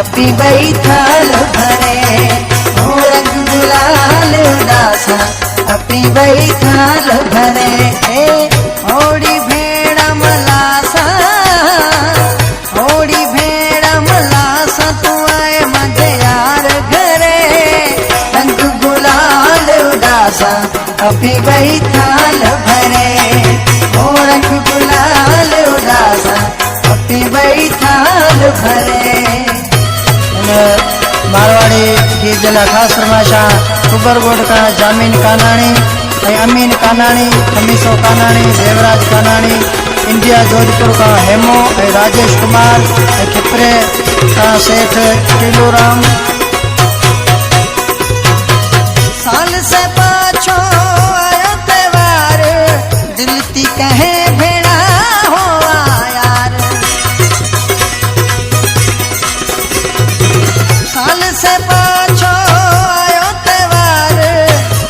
अपी बई थाल भरे हो रंग गुलाल उदासा अपी बई थाल भरे होड़ी भेड़ा मलासा होड़ी भेड़ा मलासा तू आए मजे यार घरे रंग गुलाल उदासा अपी बई थाल भरे हो रंग गुलाल उदासा अपी बई थाल भरे। मारवाड़ी की जिला खास फरमाशा कुबरगोड का जामीन कानाणी अमीन कानाणी खमीसो कानाणी देवराज कानाणी इंडिया जोधपुर का हेमो राजेश कुमार खिपरे का सेठ टीलूराम। साल से पाछो आयो त्योहार दिल ती कहे भेड़ा हो यार साल से पाछो आयो त्योहार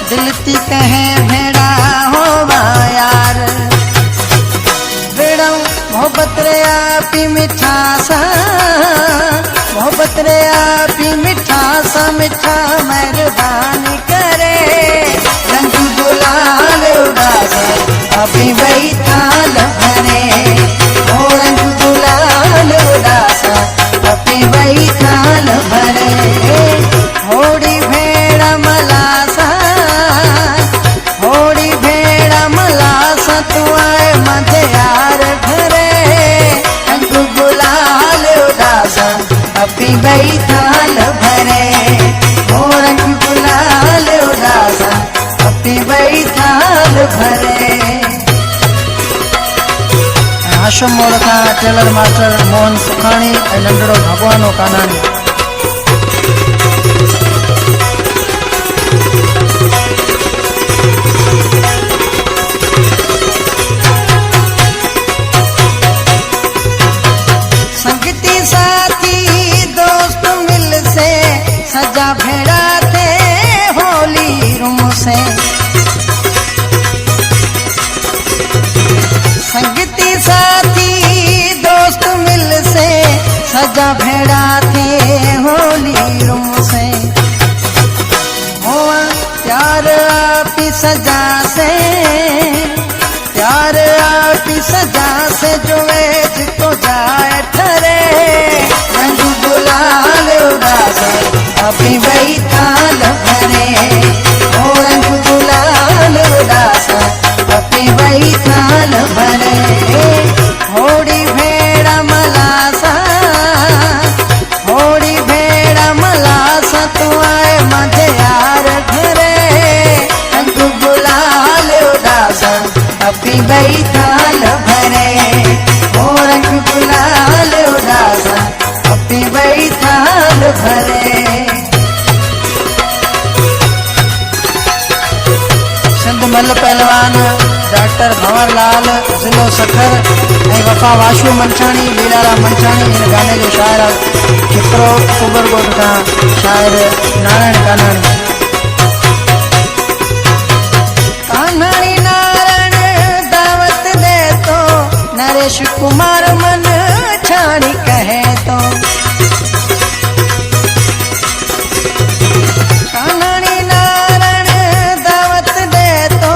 दिल ती कहे भेड़ा हो यार भेड़ा मोहब्बत रे आपी मिठासा मोहब्बत रे आपी मिठासा मिठा मेहरबानी करे रंग गुलाल उदासा अपी बई थाल भरे हो रंग गुलाल उदासा अपी बई थाल भरे होड़ी भेड़ा मलासा होड़ी भेड़ा मलासा तू आए मजे यार घरे रंग गुलाल उदासा अपी बई थाल भरे हो रंग गुलाल उदासा अपी बई थाल भरे। आशम मोड़ का टेलर मास्टर मोहन सुखाणी नंढड़ो भगवानो कानाणी। संगती साथी दोस्त मिल से सजा भेड़ा थे होली रूम से संगती साथी दोस्त मिल से सजा भेड़ा थे होली रूम से हुआ प्यार आपी सजा से प्यार आपी सजा से जो जिसको जाए ठरे रंग गुलाल उदासा अपी बई थाल भरे हो रंग गुलाल उदासा अपी बई थाल भरे होड़ी भेड़ा मलासा होड़ी भेड़ा मलासा तू आए मजे यार घरे रंग गुलाल उदासा अपी बई थाल भरे हो रंग गुलाल उदासा अपी बई थाल भरे। सिंधमल पहलवान डॉक्टर भंवरलाल जिलो सखर वफा वाशू मंछाणी लीलाराम मंछाणी इन गाने जो शायर खिपरो कुबरगोड का शायर नारायण कानाणी। कानाणी नारायण दावत दे तो नरेश कुमार मन छाणी कहे तो कानाणी नारायण दावत दे तो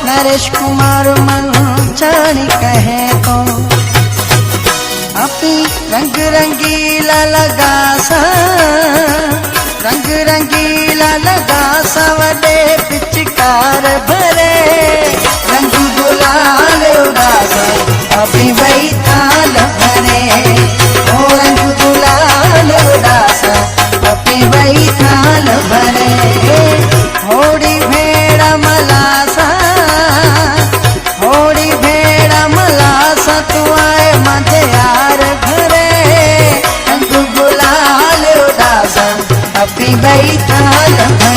नरेश कुमार मन छाणी कहे तो अपी रंग रंगीला लगासा रंग रंगीला लगासा वडे पिचकार भरे रंग गुलाल उदासा अपी बई थाल भरे हो रंग गुलाल उदासा अपी बई थाल भरे होड़ी भेड़ा मलासा होड़ी भेड़ा मलासा तू आए मजे यार घरे रंग गुलाल उदासा अपी बई थाल भरे।